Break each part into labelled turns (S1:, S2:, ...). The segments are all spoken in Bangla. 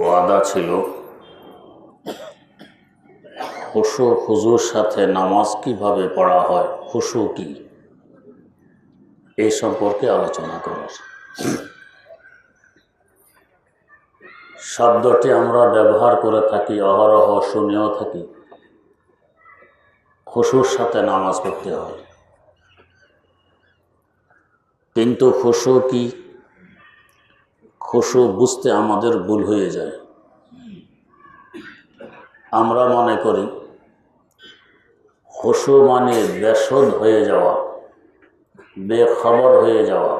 S1: ওয়াদা ছিল খুশু খুজুর সাথে নামাজ কিভাবে পড়া হয়, খুশু কি, এই সম্পর্কে আলোচনা করার। শব্দটি আমরা ব্যবহার করে থাকি, অহরহ শুনেও থাকি, খুশুর সাথে নামাজ পড়তে হয়। কিন্তু খুশু কি, খুশু বুঝতে আমাদের ভুল হয়ে যায়। আমরা মনে করি খুশু মানে বেসুধ হয়ে যাওয়া, বেখবর হয়ে যাওয়া।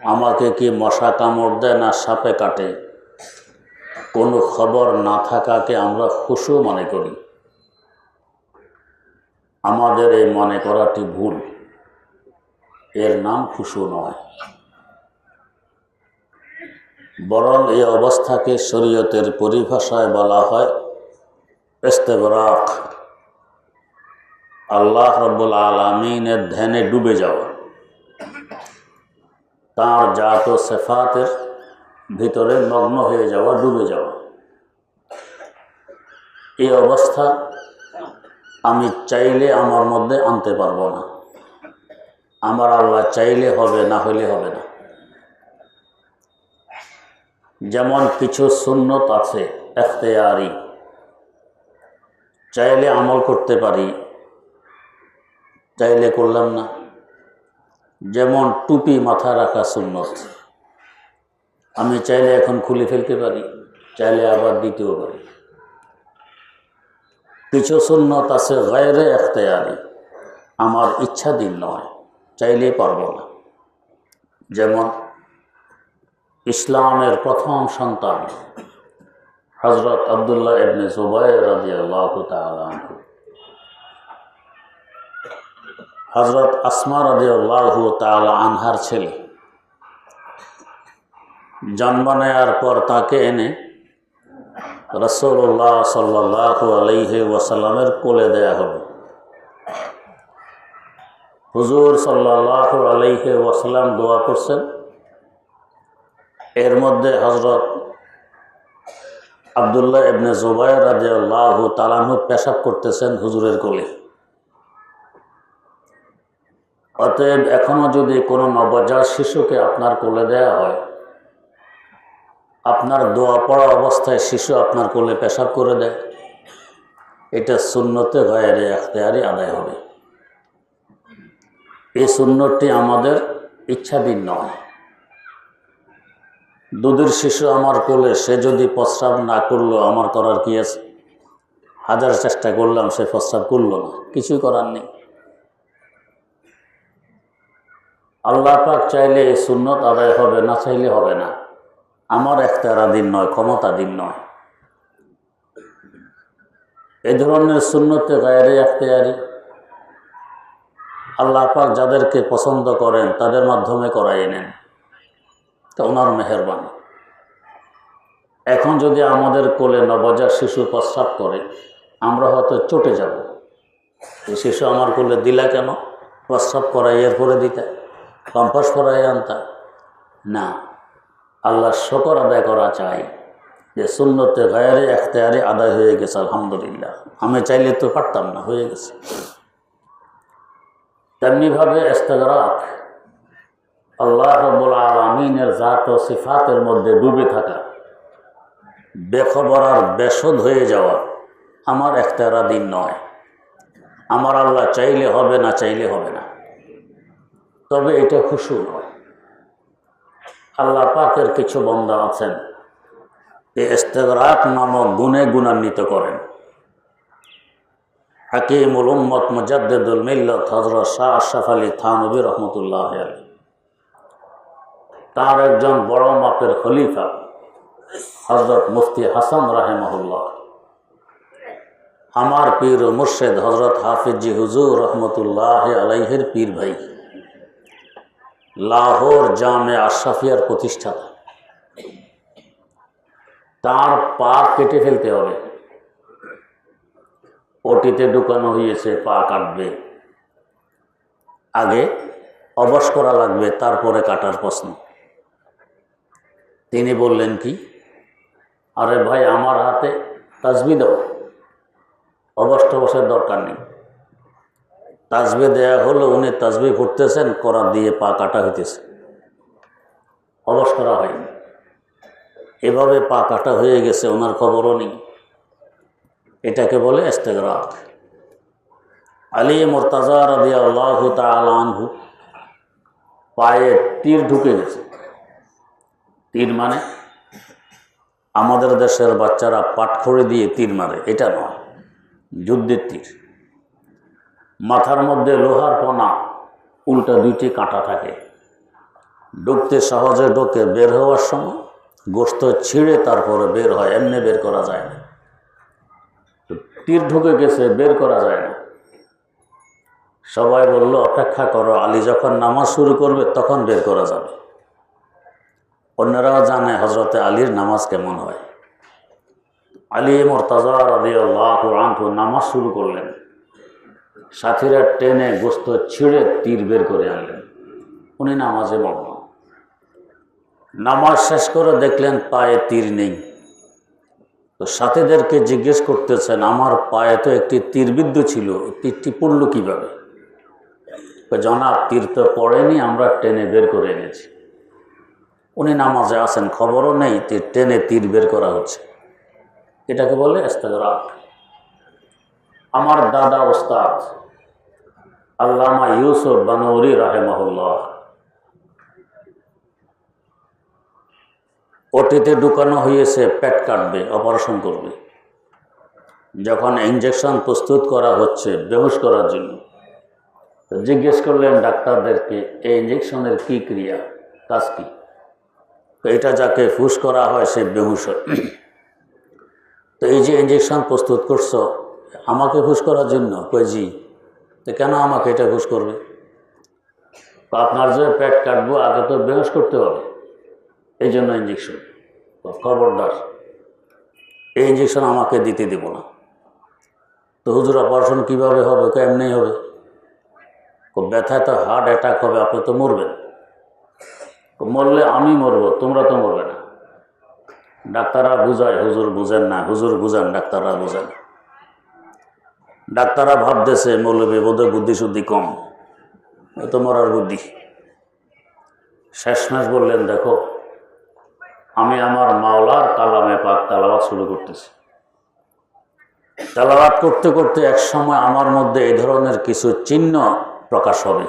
S1: আমাকে কি মশা কামড় দেয় না সাপে কাটে, কোনো খবর না থাকাকে আমরা খুশু মনে করি। আমাদের এই মনে করাটি ভুল, এর নাম খুশু নয়। বরং এই অবস্থাকে শরীয়তের পরিভাষায় বলা হয় ইস্তেগরাক, আল্লাহ রাব্বুল আলামিনের ধ্যানে ডুবে যাওয়া, তার জাত ও সিফাতের ভিতরে মগ্ন হয়ে যাওয়া, ডুবে যাওয়া। এই অবস্থা আমি চাইলে আমার মধ্যে আনতে পারবো না। আমার আল্লাহ চাইলে হবে, না হইলে হবে না। যেমন কিছু সুন্নত আছে ইখতিয়ারি, চাইলে আমল করতে পারি, চাইলে করলাম না। যেমন টুপি মাথা রাখা সুন্নত, আমি চাইলে এখন খুলে ফেলতে পারি, চাইলে আবার দিতেও পারি। কিছু সুন্নত আছে গায়রে ইখতিয়ারি, আমার ইচ্ছাধীন নয়, চাইলেই পারবো না। যেমন ইসলামের প্রথম সন্তান হযরত আব্দুল্লাহ ইবনে জুবাইর রাদিয়াল্লাহু তাআলা আনহু, হযরত আসমা রাদিয়াল্লাহু তাআলা আনহার ছেলে, জন্ম নেয়ার পর তাকে এনে রাসূলুল্লাহ সাল্লাল্লাহু আলাইহি ওয়াসাল্লামের কোলে দেয়া হবে। হুজুর সাল্লাল্লাহু আলাইহি ওয়াসাল্লাম দোয়া করছেন, এর মধ্যে হযরত আব্দুল্লাহ ইবনে জুবাইর রাদিয়াল্লাহু তাআলা আনহু পেশাব করতেছেন হুজুরের কোলে। অতএব এখনো যদি কোনো নবজাত শিশুকে আপনার কোলে দেয়া হয়, আপনার দোয়া পড়া অবস্থায় শিশু আপনার কোলে পেশাব করে দেয়, এটা সুন্নতে গায়রে ইখতিয়ারি আদায় হবে। এই সুন্নতটি আমাদের ইচ্ছাধীন নয়। দুধের শিশু আমার কোলে, সে যদি প্রস্রাব না করলো, আমার করার কি আছে? হাজার চেষ্টা করলাম, সে প্রস্রাব করলো না, কিছুই করার নেই। আল্লাহ পাক চাইলে এই সুন্নত আদায় হবে, না চাইলে হবে না। আমার ইখতিয়ারাধীন নয়, ক্ষমতাধীন নয়। এই ধরনের সুন্নতে গায়রে ইখতিয়ারি আল্লাহ পাক যাদেরকে পছন্দ করেন তাদের মাধ্যমে করাই নেন, তা ওনার মেহেরবানি। এখন যদি আমাদের কোলে নবজাত শিশু প্রস্রাব করে, আমরা হয়তো চটে যাব, এই শিশু আমার কোলে দিলা কেন, প্রস্রাব করাই এরপরে দিতে, পাম্পাস করাই আনতা না। আল্লাহর শুকর আদায় করা চাই যে সুন্নতে গায়রে ইখতিয়ারি আদায় হয়ে গেছে, আলহামদুলিল্লাহ। আমি চাইলে তো পারতাম না, হয়ে গেছে। তেমনিভাবে ইস্তেগরাক, আল্লাহ রাব্বুল আলামিনের জাত ও সিফাতের মধ্যে ডুবে থাকা, বেখবর আর বেসুধ হয়ে যাওয়া, আমার ইখতিয়ারাধীন নয়। আমার আল্লাহ চাইলে হবে, না চাইলে হবে না। তবে এটা খুশু নয়। আল্লাহ পাকের কিছু বান্দা আছেন এই ইস্তেগরাক নামক গুণে গুণান্বিত করেন। হাকিমুল উম্মত মুজাদ্দিদুল মিল্লাত হযরত শাহ আশরাফ আলী থানভী রহমতুল্লাহ আলাইহি, তার একজন বড় মাপের খলিফা হযরত মুফতি হাসান রাহিমাহুল্লাহ, আমার পীর ও মুর্শিদ হযরত হাফিজ জি হুজুর রহমতুল্লাহ আলাইহির পীর ভাই, লাহোর জামে আশরাফিয়ার প্রতিষ্ঠাতা। তার পা কেটে ফেলতে হবে, ওটিতে ঢুকানো হয়েছে, পা কাটবে, আগে অবশ করা লাগবে, তারপরে কাটার প্রশ্ন। তিনি বললেন কি, আরে ভাই আমার হাতে তাসবিহ দাও, অবশ্যই দরকার নেই। তাসবিহ দেয়া হলো, উনি তাসবিহ করতেছেন, করা দিয়ে পা কাটা হইতেছে, অবশ করা হয়নি। এভাবে পা কাটা হয়ে গেছে, ওনার খবরও নেই। এটাকে বলে ইস্তেগরাক। আলী মুর্তাজা রাদিয়াল্লাহু তাআলা আনহু পায়ে তীর ঢুকে গেছে। তীর মানে আমাদের দেশের বাচ্চারা পাটখড়ি দিয়ে তীর মারে, এটা নয়, যুদ্ধের তীর। মাথার মধ্যে লোহার পোনা, উল্টা দুইটি কাঁটা থাকে, ঢুকতে সহজে ঢোকে, বের হওয়ার সময় গোশত ছিঁড়ে তারপরে বের হয়, এমনি বের করা যায় না। তীর ঢুকে গেছে, বের করা যায় না। সবাই বলল অপেক্ষা করো, আলী যখন নামাজ শুরু করবে তখন বের করা যাবে। অন্যরাও জানে হজরতে আলীর নামাজ কেমন হয়। আলী মুর্তাজা রাদিয়াল্লাহু আনহু নামাজ শুরু করলেন, সাথীরা টেনে গোশত ছিঁড়ে তীর বের করে আনলেন, উনি নামাজে মগ্ন। নামাজ শেষ করে দেখলেন পায়ে তীর নেই। তো সাথীদেরকে জিজ্ঞেস করতেছেন, আমার পায়ে তো একটি তীরবিদ্ধ ছিল, তীরটি পড়ল কীভাবে? জনাব, তীর তো পড়েনি, আমরা টেনে বের করে এনেছি। উনি নামাজে আছেন, খবরও নেই টেনে তীর বের করা হচ্ছে। এটাকে বলে ইস্তেগরাক। আমার দাদা ওস্তাদ আল্লামা ইউসুফ বানুরি রাহিমাহুল্লাহ ওটিতে ঢুকানো হয়েছে, পেট কাটবে, অপারেশন করবে। যখন ইঞ্জেকশন প্রস্তুত করা হচ্ছে বেহুশ করার জন্য, জিজ্ঞেস করলেন ডাক্তারদেরকে, এই ইঞ্জেকশনের কি ক্রিয়া, কাজ কি? তো এটা যাকে ফুস করা হয় সে বেহুশ হয়। তো এই যে ইঞ্জেকশন প্রস্তুত করছো আমাকে ফুস করার জন্য? কই জি। তো কেন আমাকে এটা ফুস করবে? আপনার যে পেট কাটবো আগে তো বেহুশ করতে হবে, এই জন্য ইঞ্জেকশন। খবরদার, এই ইঞ্জেকশন আমাকে দিতে দেব না। তো হুজুর অপারেশন কীভাবে হবে? এমনি হবে। ব্যথায় তো হার্ট অ্যাটাক হবে, আপনি তো মরবেন। মরলে আমি মরবো, তোমরা তো মরবে না। ডাক্তাররা বুঝায়, হুজুর বুঝেন না, হুজুর বুঝেন, ডাক্তাররা বুঝেন। ডাক্তাররা ভাবতেছে মৌলবী বোধহয় বুদ্ধি শুদ্ধি কম, এ তো মরার বুদ্ধি। শেষমেশ বললেন, দেখো আমি আমার মাওলার কালামে পাক তেলাওয়াত শুরু করতেছি। তেলাওয়াত করতে করতে এক সময় আমার মধ্যে এই ধরনের কিছু চিহ্ন প্রকাশ হবে।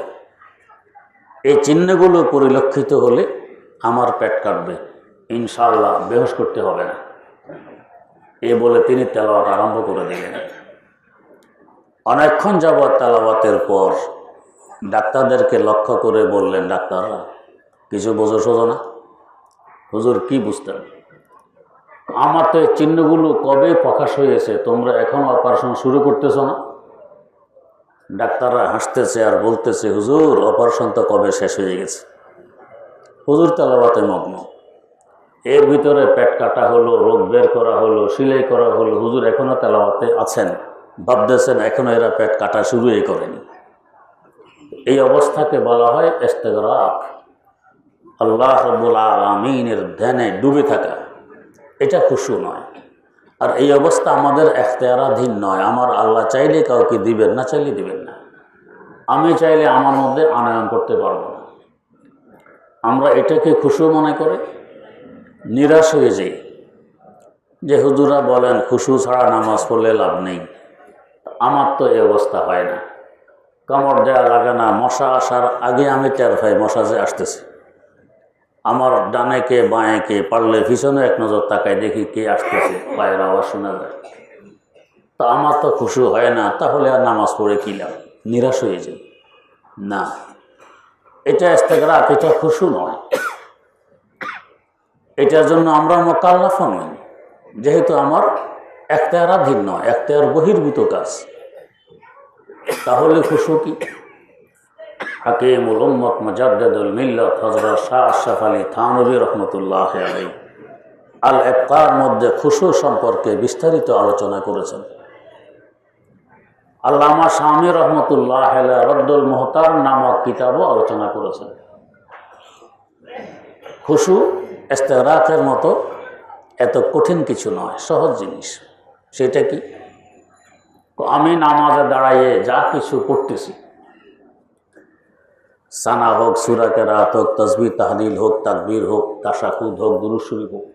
S1: এই চিহ্নগুলো পরিলক্ষিত হলে আমার পেট কাটবে, ইনশাআল্লাহ বেহুশ করতে হবে না। এ বলে তিনি তেলাওয়াত আরম্ভ করে দিলেন। অনেকক্ষণ যাবৎ তেলাওয়াতের পর ডাক্তারদেরকে লক্ষ্য করে বললেন, ডাক্তাররা কিছু বোঝো সোঝো না? হুজুর কি বুঝতেন? আমার তো এই চিহ্নগুলো কবে প্রকাশ হয়েছে, তোমরা এখন অপারেশন শুরু করতেছ না? ডাক্তাররা হাসতেছে আর বলতেছে, হুজুর অপারেশন তো কবে শেষ হয়ে গেছে। হুজুর তেলাওয়াতে মগ্ন। এর ভিতরে পেট কাটা হলো, রোগ বের করা হলো, সিলাই করা হলো, হুজুর এখনো তেলাওয়াতে আছেন, ভাবতেছেন এখনো এরা পেট কাটা শুরুই করেনি। এই অবস্থাকে বলা হয় ইস্তেগরাক, আল্লাহ রাব্বুল আলামিনের ধ্যানে ডুবে থাকা। এটা খুশু নয়। আর এই অবস্থা আমাদের এখতিয়ারাধীন নয়। আমার আল্লাহ চাইলে কাউকে দিবেন না, চাইলে দিবেন না। আমি চাইলে আমার মধ্যে আনয়ন করতে পারবো না। আমরা এটাকে খুশু মনে করে নিরাশ হয়ে যাই যে হুজুরা বলেন খুশু ছাড়া নামাজ পড়লে লাভ নেই। আমার তো এই অবস্থা হয় না, কামড় দেওয়া লাগে না, মশা আসার আগে আমি টের পাই মশা যে আসতেছে। আমার ডানে কে বাঁয়ে কে, পারলে পিছনে এক নজর তাকায় দেখি কে আসতেছে, পায়ের আওয়াজ শোনা যায়। তা আমার তো খুশু হয় না, তাহলে আর নামাজ পড়ে কি লাভ? নিরাশ হয়ে যায় না। এটা ইস্তেগরাক, এটা খুশু নয়। এটার জন্য আমরা মোকাল্লাফ নই, যেহেতু আমার এখতিয়ারাধীন নয়, এখতিয়ার বহির্ভূত কাজ। তাহলে খুশু কি? হাকিমুল উম্মত মুজাদ্দিদুল মিল্লাত হযরত শাহ আশরাফ আলী থানভী রাহমাতুল্লাহ আলাইহি আল ইবকার মধ্যে খুশু সম্পর্কে বিস্তারিত আলোচনা করেছেন। আল্লামা শামী রহমতুল্লাহ আলাইহি রদ্দুল মুহতার নামক কিতাবও আলোচনা করেছেন। খুশু ইস্তেগরাকের মতো এত কঠিন কিছু নয়, সহজ জিনিস। সেটা কি? আমি নামাজে দাঁড়াইয়ে যা কিছু পড়তেছি, সানা হোক, সূরা কেরাত হোক, তাসবিহ তাহলিল হোক, তাকবীর হোক, তাশাহুদ হোক, দুরূদ শরীফ হোক,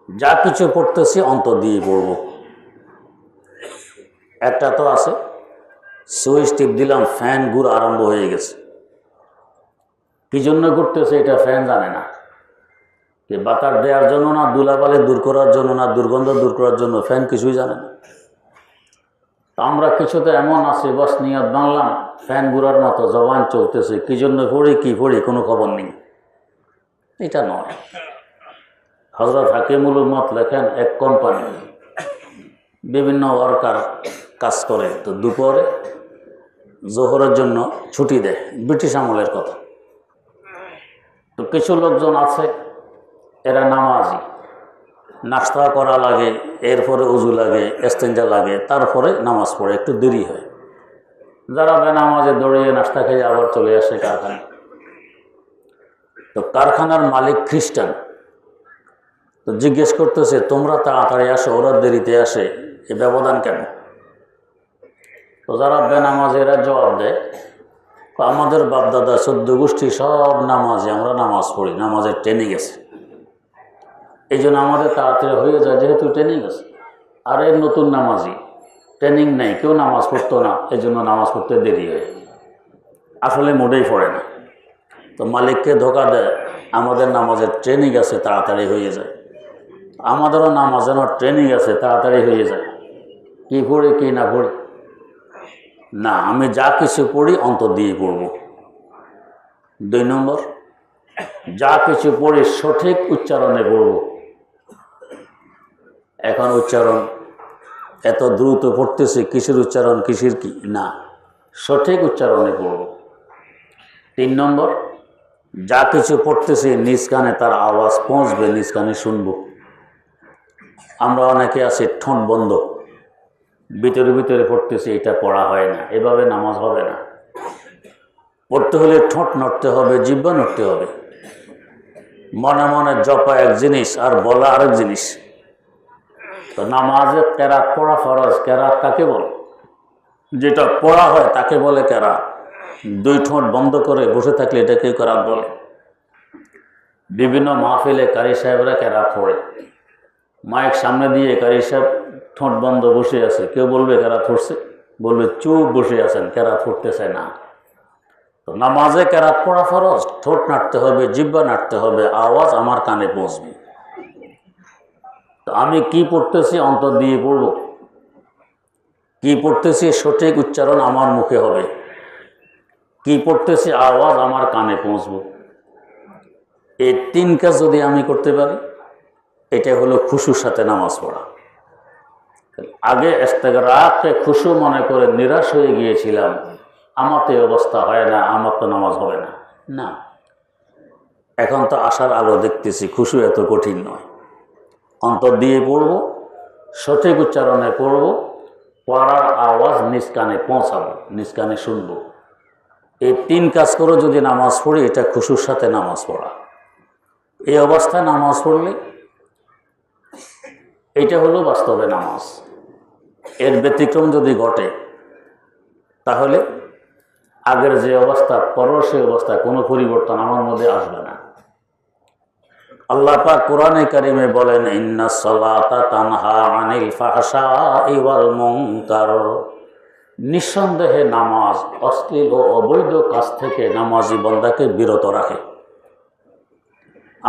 S1: যা কিছু পড়তেছি অন্তর দিয়ে পড়ব। একটা তো আছে সুইচ টিপ দিলাম, ফ্যান ঘুর আরম্ভ হয়ে গেছে। কি জন্য ঘুরতেছে এটা ফ্যান জানে না, যে বাতাস দেওয়ার জন্য না, ধুলাবালি দূর করার জন্য না, দুর্গন্ধ দূর করার জন্য, ফ্যান কিছুই জানে না। আমরা কিছুতে এমন আছি, বাস নিয়ত বানলাম, ফ্যান ঘুরার মতো জবান চলতেছে, কি জন্য পড়ি কি পড়ি কোনো খবর নেই। এটা নয়। হযরত হাকিমুল উম্মত লেখেন, এক কোম্পানি বিভিন্ন ওয়ার্কার কাজ করে, তো দুপুরে জোহরের জন্য ছুটি দেয়, ব্রিটিশ আমলের কথা। তো কিছু লোকজন আছে এরা নামাজি, নাস্তা করা লাগে, এরপরে উজু লাগে, ইস্তেঞ্জা লাগে, তারপরে নামাজ পড়ে, একটু দেরি হয়। যারা বেনামাজে দৌড়িয়ে নাস্তা খেয়ে আবার চলে আসে কারখানায়। তো কারখানার মালিক খ্রিস্টান, তো জিজ্ঞেস করতেছে, তোমরা তাড়াতাড়ি আসো, ওরা দেরিতে আসে, এ ব্যবধান কেন? তো যারা বেনামাজেরা জবাব দেয়, আমাদের বাপদাদা 14 গোষ্ঠী সব নামাজে, আমরা নামাজ পড়ি, নামাজের ট্রেনিং আছে, এই জন্য আমাদের তাড়াতাড়ি হয়ে যায়, যেহেতু ট্রেনিং আছে। আর এর নতুন নামাজি, ট্রেনিং নেই, কেউ নামাজ পড়তো না, এই জন্য নামাজ পড়তে দেরি হয়, আসলে মোটেই পড়ে না। তো মালিককে ধোকা দেয়, আমাদের নামাজের ট্রেনিং আছে, তাড়াতাড়ি হয়ে যায়। আমাদেরও নামাজের ট্রেনিং আছে, তাড়াতাড়ি হয়ে যায়। কি পড়ি কি না পড়ি না, আমি যা কিছু পড়ি অন্তর দিয়ে পড়ব। 2 নম্বর, যা কিছু পড়ি সঠিক উচ্চারণে পড়ব। এখন উচ্চারণ এত দ্রুত পড়তেছি, কিসের উচ্চারণ কিসের কি না, সঠিক উচ্চারণে পড়ব। 3 নম্বর, যা কিছু পড়তেছি নিজ কানে তার আওয়াজ পৌঁছবে, নিজ কানে শুনব। আমরা অনেকে আছি ঠোঁট বন্ধ, ভিতরে ভিতরে পড়তেছি, এটা পড়া হয় না, এভাবে নামাজ হবে না। পড়তে হলে ঠোঁট নড়তে হবে, জিহ্বা নড়তে হবে। মনে মনে জপা এক জিনিস আর বলা আরেক জিনিস। তো নামাজে কেরাত পড়া ফরজ। কেরাত কাকে বলে? যেটা পড়া হয় তাকে বলে কেরাত। 2 ঠোঁট বন্ধ করে বসে থাকলে এটাকে কেরাত বলে। বিভিন্ন মাহফিলে কারি সাহেবরা কেরাত পড়ে, মাইক সামনে দিয়ে কারি সাহেব ঠোঁট বন্ধ বসে আছে, কেউ বলবে কেরাত পড়ছে? বলবে চুপ বসে আছেন, কেরাত পড়তেছে না। তো নামাজে কেরাত পড়া ফরজ, ঠোঁট নাড়তে হবে, জিহ্বা নাড়তে হবে, আওয়াজ আমার কানে পৌঁছবে। তো আমি কি পড়তেছি অন্তর দিয়ে পড়ব, কি পড়তেছি সঠিক উচ্চারণ আমার মুখে হবে, কি পড়তেছি আওয়াজ আমার কানে পৌঁছবে। এই 3 কাজ যদি আমি করতে পারি, এটা হলো খুশুর সাথে নামাজ পড়া। আগে ইস্তেগরাককে খুশু মনে করে নিরাশ হয়ে গিয়েছিলাম, আমার তো এই অবস্থা হয় না, আমার তো নামাজ হবে না। না, এখন তো আশার আলো দেখতেছি, খুশু এত কঠিন নয়। অন্তর দিয়ে পড়ব, সঠিক উচ্চারণে পড়ব, পড়ার আওয়াজ নিজ কানে পৌঁছাবো, নিজ কানে শুনব। এই 3 কাজ করে যদি নামাজ পড়ি, এটা খুশুর সাথে নামাজ পড়া। এই অবস্থায় নামাজ পড়লে এটা হলো বাস্তবে নামাজ। এর ব্যতিক্রম যদি ঘটে, তাহলে আগের যে অবস্থা, পরের সেই অবস্থায় কোনো পরিবর্তন আমার মধ্যে আসবে না। আল্লাহ পাক কোরআনে কারিমে বলেন, ইন্নাস সালাতা তানহা আনিল ফাহশাই ওয়াল মুনকার। নিঃসন্দেহে নামাজ অশ্লীল ও অবৈধ কাজ থেকে নামাজি বান্দাকে বিরত রাখে।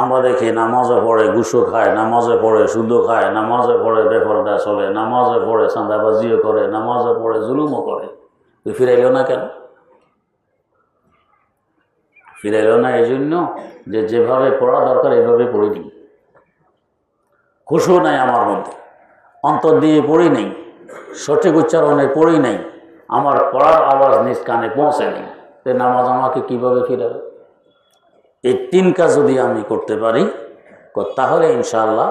S1: আমরা দেখি নামাজে পড়ে ঘুষও খায়, নামাজে পড়ে সুদও খায়, নামাজে পড়ে বেপরদা চলে, নামাজে পড়ে চাঁদাবাজিও করে, নামাজে পড়ে জুলুমও করে। তুই ফিরাইল না কেন? ফিরাইল না এই জন্য যে যেভাবে পড়া দরকার এভাবে পড়িনি। খুশু নাই আমার মধ্যে, অন্তর দিয়ে পড়ি নেই, সঠিক উচ্চারণে পড়ি নেই, আমার পড়ার আওয়াজ নিজ কানে পৌঁছে নেই। তো নামাজ আমাকে কিভাবে ফিরাবে? এই 3 কাজ যদি আমি করতে পারি, তাহলে ইনশাআল্লাহ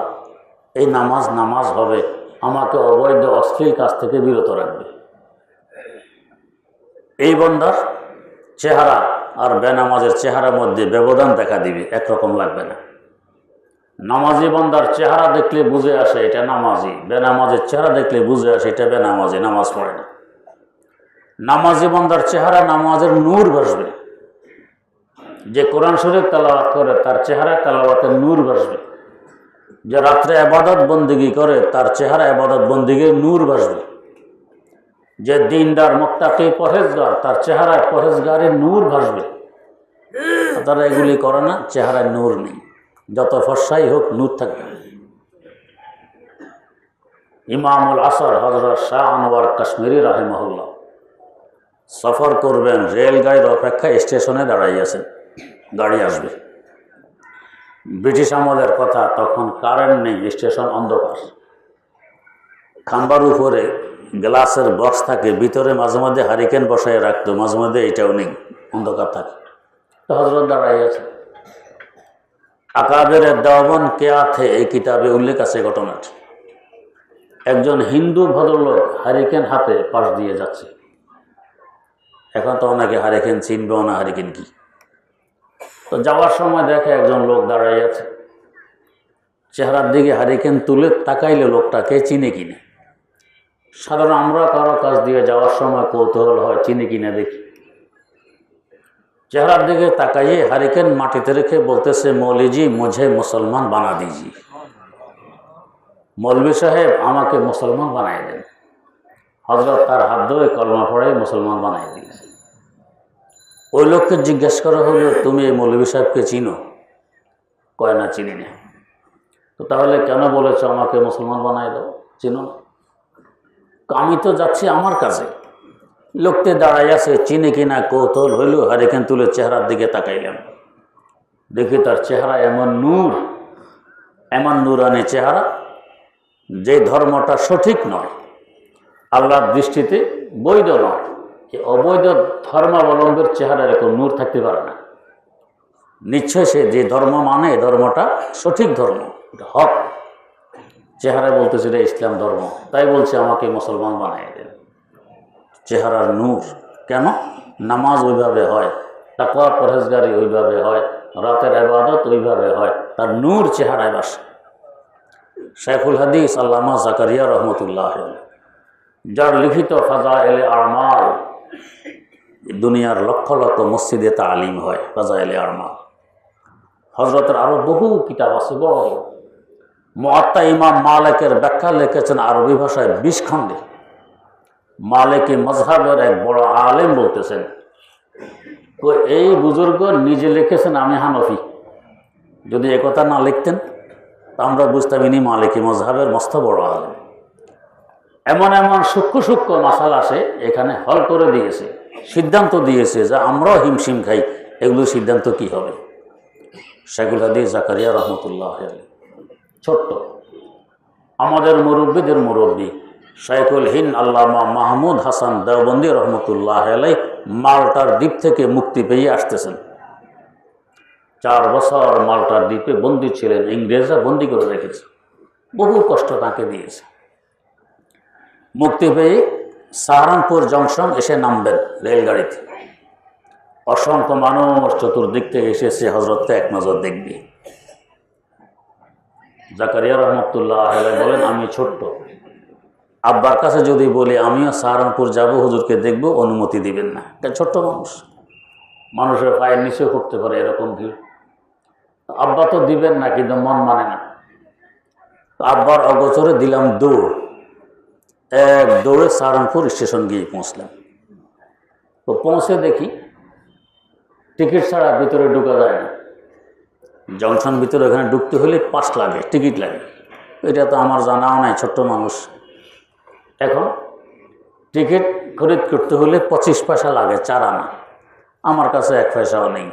S1: এই নামাজ হবে, আমাকে অবৈধ অশ্লীল কাজ থেকে বিরত রাখবে। এই বান্দার চেহারা আর বেনামাজের চেহারার মধ্যে ব্যবধান দেখা দিবে, একরকম লাগবে না। নামাজি বান্দার চেহারা দেখলে বুঝে আসে এটা নামাজি, বেনামাজের চেহারা দেখলে বুঝে আসে এটা বেনামাজি, নামাজ পড়ে না। নামাজি বান্দার চেহারা নামাজের নূর ভাসবে, যে কোরআন শরীফ তেলাওয়াত করে তার চেহারা তেলাওয়াতের নূর ভাসবে, যে রাত্রে ইবাদত বন্দেগী করে তার চেহারা ইবাদত বন্দেগীর নূর ভাসবে, যে দিনদার মুত্তাকি পরহেজগার তার চেহারায় পরহেজগারের নূর ভাসবে। তারা এগুলি করে না, চেহারায় নূর নেই, যত ফর্সাই হোক নূর থাকবে। ইমামুল আসর হযরত শাহ আনোয়ার কাশ্মীরি রাহিমাহুল্লাহ সফর করবেন, রেলগাড়ির অপেক্ষায় স্টেশনে দাঁড়াইয়াছেন, গাড়ি আসবে। ব্রিটিশ আমলের কথা, তখন কারেন্ট নেই, স্টেশন অন্ধকার, খাম্বার উপরে গ্লাসের বক্স থাকে, ভিতরে মাঝে মাঝে হারিকেন বসায় রাখতো, মাঝে মাঝে এটাও নেই, অন্ধকার থাকে। তো হযরত দাঁড়াইয়াছে। আকাবের দেওবন কেয়া থে এই কিতাবে উল্লেখ আছে ঘটনাটি। একজন হিন্দু ভদ্রলোক হারিকেন হাতে পাশ দিয়ে যাচ্ছে। এখন তো অনেকে হারিকেন চিনবেও না, হারিকেন কি। তো যাওয়ার সময় দেখে একজন লোক দাঁড়াই আছে, চেহারার দিকে হারিকেন তুলে তাকাইলে লোকটাকে চিনে কিনে। সাধারণ আমরা কারো কাছ দিয়ে যাওয়ার সময় কৌতূহল হয়, চিনে কিনে দেখি। চেহারার দিকে তাকাইয়ে হারিকেন মাটিতে রেখে বলতেছে, মৌলভী মুঝে মুসলমান বানা দিজি, মৌলভী সাহেব আমাকে মুসলমান বানাই দেন। হযরত তার হাত ধরে কলমা পড়াই মুসলমান বানাই দিয়েছে। ওই লোককে জিজ্ঞেস করা হলো, তুমি এই মৌলভী সাহেবকে চিনো? কয় না, চিনি না। তো তাহলে কেন বলেছ আমাকে মুসলমান বানাই দাও, চিনো না? আমি তো যাচ্ছি আমার কাছে। লোকটি দাঁড়াই আছে, চিনি কিনা কৌতূহল হইল, হারিকেন তুলে চেহারার দিকে তাকাইলাম, দেখি তার চেহারা এমন নূর, এমন নূরানি চেহারা, যে ধর্মটা সঠিক নয়, আল্লাহর দৃষ্টিতে বৈধ নয়, অবৈধ ধর্মাবলম্বীর চেহারা এরকম নূর থাকতে পারে না। নিশ্চয় সে যে ধর্ম মানে এই ধর্মটা সঠিক ধর্ম, এটা হক। চেহারা বলতেছে এটা ইসলাম ধর্ম, তাই বলছে আমাকে মুসলমান বানাই দেন। চেহারার নূর কেন? নামাজ ওইভাবে হয়, তাকওয়া পরহেজগারি ওইভাবে হয়, রাতের ইবাদত ওইভাবে হয়, তার নূর চেহারায় বাসে। শাইখুল হাদিস আল্লামা জাকারিয়া রহমতুল্লাহ, যার লিখিত ফাজাইলে আমাল, দুনিয়ার লক্ষ লক্ষ মসজিদে তালিম হয় ফাজাইলে আমাল। হযরতের আরো বহু কিতাব আছে, বড় মুআত্তা ইমাম মালিকের ব্যাখ্যা লিখেছেন আরবি ভাষায় 20 খণ্ডে। মালিকি মযহাবের এক বড় আলেম বলতেছেন, এই বুজুর্গ নিজে লিখেছেন আমি হানফি, যদি একথা না লিখতেন আমরা বুঝতাম ইনি মালিকি মযহাবের মস্ত বড় আলেম। এমন এমন সূক্ষ্ম সূক্ষ্ম মাসাল আসে এখানে হল করে দিয়েছে, সিদ্ধান্ত দিয়েছে যে আমরাও হিমশিম খাই, এগুলো সিদ্ধান্ত কি হবে। শাইখুল হাদিস জাকারিয়া রহমতুল্লাহ, ছোট্ট আমাদের মুরব্বীদের মুরব্বী শাইখুল হিন্দ আল্লামা মাহমুদ হাসান দেওবন্দি রহমতুল্লাহ আলাই মাল্টার দ্বীপ থেকে মুক্তি পেয়ে আসতেছেন। 4 বছর মাল্টার দ্বীপে বন্দী ছিলেন, ইংরেজরা বন্দী করে রেখেছে, বহু কষ্ট তাকে দিয়েছে। মুক্তি পেয়ে সাহারানপুর জংশন এসে নামবেন রেলগাড়িতে। অসংখ্য মানুষ চতুর্দিক থেকে এসেছে, হযরতকে এক নজর দেখবে। জাকারিয়া রহমতুল্লাহ আলাই বলেন, আমি ছোট্ট, আব্বার কাছে যদি বলি আমিও সাহারানপুর যাব, হুজুরকে দেখব, অনুমতি দিবেন না। এটা ছোট্ট মানুষ, মানুষের পায়ের নিচেও করতে পারে এরকম ভিড়। আব্বা তো দিবেন না, কিন্তু মন মানে না। আব্বার অগোচরে দিলাম দৌড়, এক দৌড়ে সাহারানপুর স্টেশন গিয়ে পৌঁছলাম। তো পৌঁছে দেখি টিকিট ছাড়া ভিতরে ঢুকা যায় না। জংশন ভিতরে ওখানে ঢুকতে হলে পাস লাগে, টিকিট লাগে। এটা তো আমার জানাও নাই, ছোট্ট মানুষ। এখন টিকিট খরিদ করতে হলে 25 পয়সা লাগে, 4 আনা। আমার কাছে 1 পয়সাও নেই।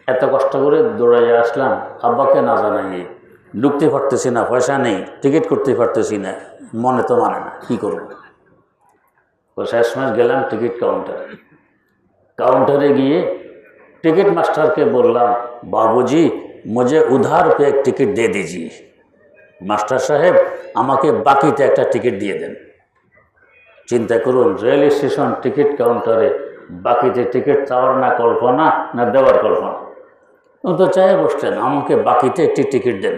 S1: এত কষ্ট করে দৌড়াইয়া আসলাম, আব্বাকে না জানাই ঢুকতে পারতেছি না, পয়সা নেই, টিকিট করতে পারতেছি না, মনে তো মানে না, কী করব। তো শেষমেশ গেলাম টিকিট কাউন্টারে। কাউন্টারে গিয়ে টিকিট মাস্টারকে বললাম, বাবুজি মুझे उधार पे एक टिकट दे दीजिए। মাস্টার সাহেব আমাকে বাকিতে একটা টিকিট দিয়ে দেন। চিন্তা করুন, রেল স্টেশন টিকিট কাউন্টারে বাকিতে টিকিট চাওয়ার না কল্পনা, না দেওয়ার কল্পনা। তো চাই বসলেন, আমাকে বাকিতে একটি টিকিট দেন।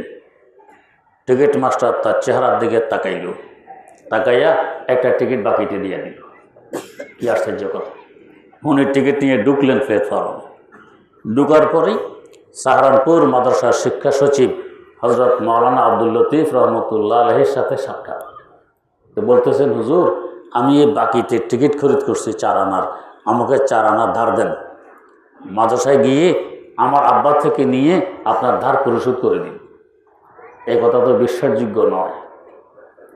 S1: টিকিট মাস্টার তার চেহারার দিকে তাকাইল, তাকাইয়া একটা টিকিট বাকিতে দিয়ে দিল। কি আশ্চর্য কথা! উনি টিকিট নিয়ে ঢুকলেন প্ল্যাটফর্মে। ঢুকার পরেই সাহারানপুর মাদ্রাসার শিক্ষা সচিব হজরত মাওলানা আব্দুল লতিফ রহমতুল্লাহ আলহির সাথে সাক্ষাৎ। তো বলতেছেন, হুজুর, আমি এই বাকিতে টিকিট খরিদ করছি 4 আনার, আমাকে 4 আনা ধার দেন। মাদ্রাসায় গিয়ে আমার আব্বা থেকে নিয়ে আপনার ধার পরিশোধ করে দিন। এই কথা তো বিশ্বাসযোগ্য নয়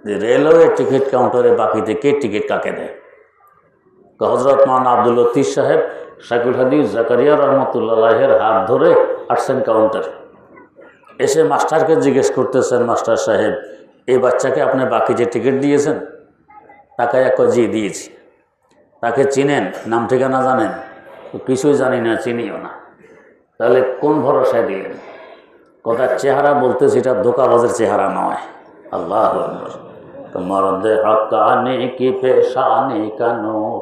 S1: যে রেলওয়ে টিকিট কাউন্টারে বাকিতে কে টিকিট কাকে দেয়। হজরত মাওলানা আব্দুল লতিফ সাহেব শাইখুল হাদিস জাকারিয়া রহমতুল্লাহের হাত ধরে আসছেন কাউন্টারে। এসে মাস্টারকে জিজ্ঞেস করতেছেন, মাস্টার সাহেব, এই বাচ্চাকে আপনি বাকিতে টিকিট দিয়েছেন? তাকায় জি দিয়েছি। তাকে চিনেন? নাম ঠিকানা জানেন? কিছুই জানি না, চিনিও না। তাহলে কোন ভরসায় দিলেন? কথার চেহারা বলতেছে এটা ধোঁকাবাজের চেহারা নয়। আল্লাহ আকবার। মর্দে হকানি কি পেশানি কা নূর,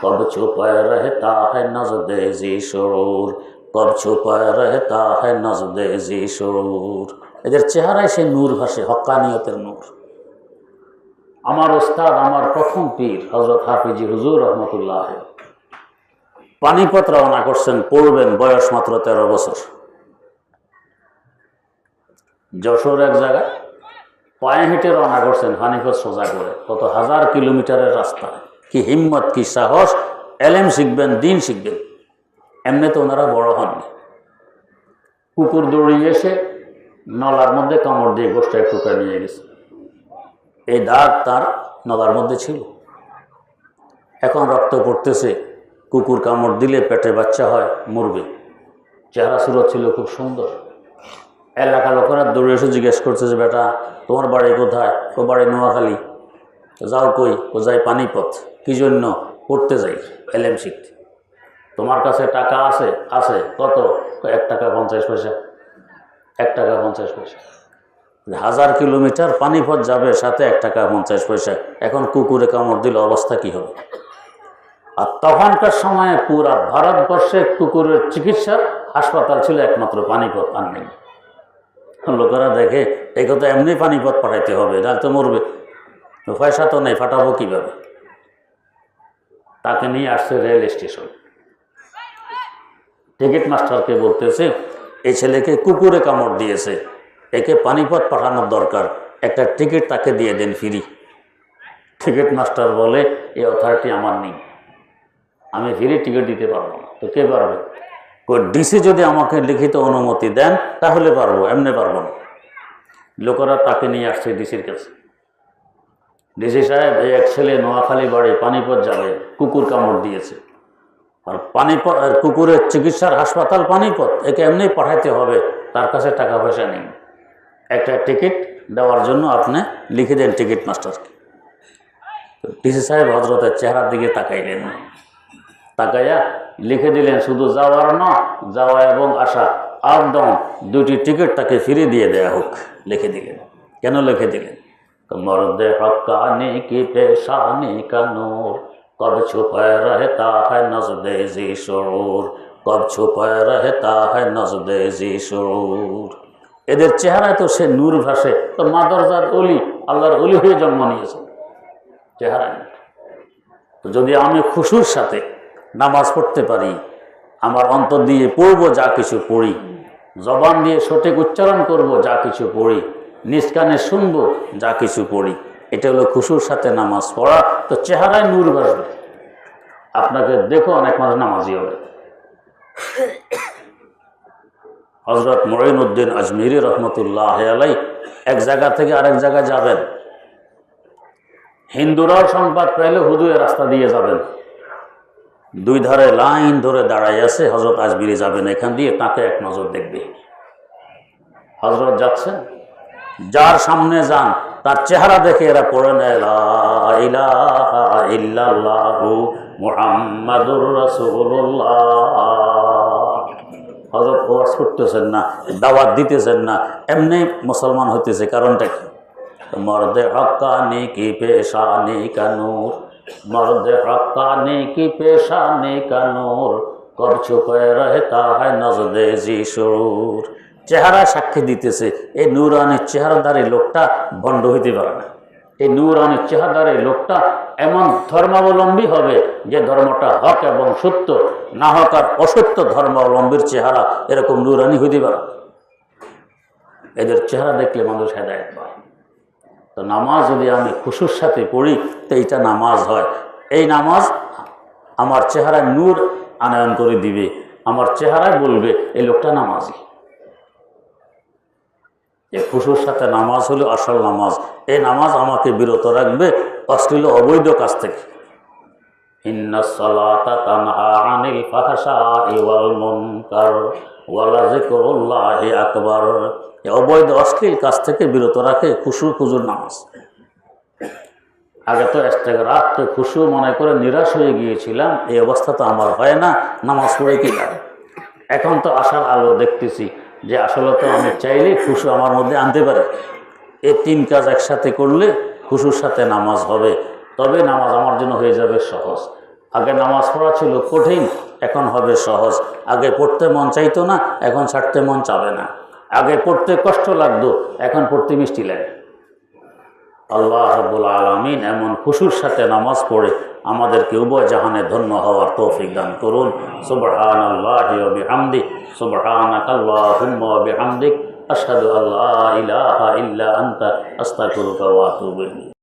S1: কব ছুপায় রহতা হ্যায় নজদে জি শুরুর, কব ছুপায় রহতা হ্যায় নজদে জি শুরুর। এদের চেহারায় সে নূর ভাসে, হক্কানিয়তের নূর। আমার ওস্তাদ, আমার প্রথম পীর হযরত হাফিজি হুজুর রহমতুল্লাহ পানিপত রওনা করছেন, পড়বেন, বয়স মাত্র 13 বছর। যশোর এক জায়গায় পায়ে হেঁটে রওনা করছেন, পানিপত সোজা করে। কত 1000 কিলোমিটারের রাস্তা! কি হিম্মত, কি সাহস! এলেম শিখবেন, দিন শিখবেন। এমনি তো ওনারা বড় হননি। কুকুর দৌড়িয়ে এসে নলার মধ্যে কামড় দিয়ে গোষ্ঠটা টুকরা নিয়ে গেছে। এই দাগ তার নলার মধ্যে ছিল। এখন রক্ত পড়তেছে। কুকুর কামড় দিলে পেটে বাচ্চা হয়, মরবে। চেহারা সুরত ছিল খুব সুন্দর। এলাকা লোকেরা দৌড়ে এসে জিজ্ঞেস করছে যে, বেটা তোমার বাড়ি কোথায়? ও বাড়ি নোয়াখালী। যাও কই? ও যাই পানিপথ। কি জন্য? পড়তে যাই, এলেম শিখতে। তোমার কাছে টাকা আছে? আছে। কত? 1 টাকা 50 পয়সা। 1 টাকা 50 পয়সা। 1000 কিলোমিটার পানিপথ যাবে, সাথে 1 টাকা 50 পয়সা। এখন কুকুরে কামড় দিলে অবস্থা কি হবে? আর তখনকার সময়ে পুরা ভারতবর্ষে কুকুরের চিকিৎসার হাসপাতাল ছিল একমাত্র পানিপথ, আর নেই। লোকেরা দেখে এই কথা এমনি পানিপথ পাঠাইতে হবে, না তো মরবে। পয়সা তো নেই, ফাটাবো কীভাবে? তাকে নিয়ে আসছে রেল স্টেশন। টিকিট মাস্টারকে বলতেছে, এই ছেলেকে কুকুরে কামড় দিয়েছে, একে পানিপথ পাঠানোর দরকার, একটা টিকিট তাকে দিয়ে দেন ফ্রি। টিকিট মাস্টার বলে, এই অথরিটি আমার নেই, আমি ফ্রি টিকিট দিতে পারবো না। তো কে পারবে? ডিসি যদি আমাকে লিখিত অনুমতি দেন তাহলে পারবো, এমনি পারবো না। লোকেরা তাকে নিয়ে আসছে ডিসির কাছে। ডিসি সাহেব, এই এক ছেলে নোয়াখালী বাড়ি, পানিপথ যাবে, কুকুর কামড় দিয়েছে, আর পানিপথ কুকুরের চিকিৎসার হাসপাতাল পানিপথ, একে এমনি পাঠাইতে হবে, তার কাছে টাকা পয়সা নেই। একটা টিকিট দেওয়ার জন্য আপনি লিখে দেন টিকিট মাস্টারকে। ডিসি সাহেব হজরতের চেহারার দিকে তাকাইলেন, তাকাইয়া লিখে দিলেন, শুধু যাওয়ার না, যাওয়া এবং আসা, আপ ডাউন 2টি টিকিট তাকে ফিরিয়ে দিয়ে দেয়া হোক, লিখে দিলেন। কেন লিখে দিলেন? মর্দে হক্কানি কি পেশানি কা নূর, কব ছুপায় রহতা হ্যায় নজদে জি শুরুর, কব ছুপায় রহতা হ্যায় নজদে জি শুরুর। এদের চেহারায় তো সে নূর ভাসে। তো মাদরজাত অলি, আল্লাহর অলি হয়ে জন্ম নিয়েছে, চেহারায়। তো যদি আমি খুশুর সাথে নামাজ পড়তে পারি, আমার অন্তর দিয়ে পড়বো যা কিছু পড়ি, জবান দিয়ে সঠিক উচ্চারণ করব যা কিছু পড়ি, নিজ কানে শুনবো যা কিছু পড়ি, এটা হলো খুশুর সাথে নামাজ পড়া। তো চেহারায় নূর ভাসবে। আপনাকে দেখো অনেক মানুষ নামাজি হবে। হজরত মঈনুদ্দিন আজমিরি রহমতুল্লাহ আলাই এক জায়গা থেকে আরেক জায়গায় যাবেন, হিন্দুরাও সংবাদ পেলে হুজুরের রাস্তা দিয়ে যাবেন, 2 ধারে লাইন ধরে দাঁড়াই আছে, হজরত আজমিরি যাবেন এখান দিয়ে, তাকে এক নজর দেখবে। হজরত যাচ্ছেন, যার সামনে যান তার চেহারা দেখে এরা পড়ে নেয়, লা ইলাহা ইল্লাল্লাহু মুহাম্মাদুর রাসূলুল্লাহ। হজরত ওয়াজ করতেছেন না, দাওয়াত দিতেছেন না, এমনি মুসলমান হইতেছে। কারণটা কি? মর্দে হক্কানি কি পেশানি কা নূর, মর্দে হক্কানি কি পেশানি কা নূর, কব ছুপে রহতা হ্যায় নজদে জি শুরুর, চেহারা সাক্ষী দিতেছে এই নূরানি চেহারাধারী লোকটা ভণ্ড হইতে পারে না। এই নূরানি চেহারাধারী লোকটা এমন ধর্মাবলম্বী হবে যে ধর্মটা হক এবং সত্য, না হক আর অসত্য ধর্মাবলম্বীর চেহারা এরকম নূরানি হইতে পারে। এদের চেহারা দেখলে মানুষ হেদায়েত পায়। তো নামাজ যদি আমি খুশুর সাথে পড়ি তো এইটা নামাজ হয়। এই নামাজ আমার চেহারায় নূর আনয়ন করে দিবে, আমার চেহারায় বলবে এই লোকটা নামাজি। এই খুশুর সাথে নামাজ হলো আসল নামাজ। এই নামাজ আমাকে বিরত রাখবে অশ্লীল অবৈধ কাজ থেকে। ইন্নাস সালাতা তানহা আনিল ফাহশাই ওয়াল মুনকার ওয়া লাযিকরুল্লাহি আকবার। এই অবৈধ অশ্লীল কাজ থেকে বিরত রাখে খুজুর নামাজ। আগে তো রাত খুশু মনে করে নিরাশ হয়ে গিয়েছিলাম, এই অবস্থা তো আমার হয় না, নামাজ পড়ে কি লাগে। এখন তো আশার আলো দেখতেছি যে আসলে তো আমি চাইলে খুশু আমার মধ্যে আনতে পারে। এই তিন কাজ একসাথে করলে খুশুর সাথে নামাজ হবে, তবে নামাজ আমার জন্য হয়ে যাবে সহজ। আগে নামাজ পড়া ছিল কঠিন, এখন হবে সহজ। আগে পড়তে মন চাইতো না, এখন ছাড়তে মন চাবে না। আগে পড়তে কষ্ট লাগতো, এখন পড়তে মিষ্টি লাগে। আল্লাহ রাব্বুল আলামিন এমন খুশুর সাথে নামাজ পড়ে আমাদেরকে উভয় জাহানে ধন্য হওয়ার তৌফিক দান করুন। সুবহানাল্লাহি ওয়া বিহামদিহি, সুবহানাকাল্লাহুম্মা ওয়া বিহামদিক, আশহাদু আল্লা ইলাহা ইল্লা আনতা, আস্তাগফিরুকা ওয়া আতুবু ইলাইক।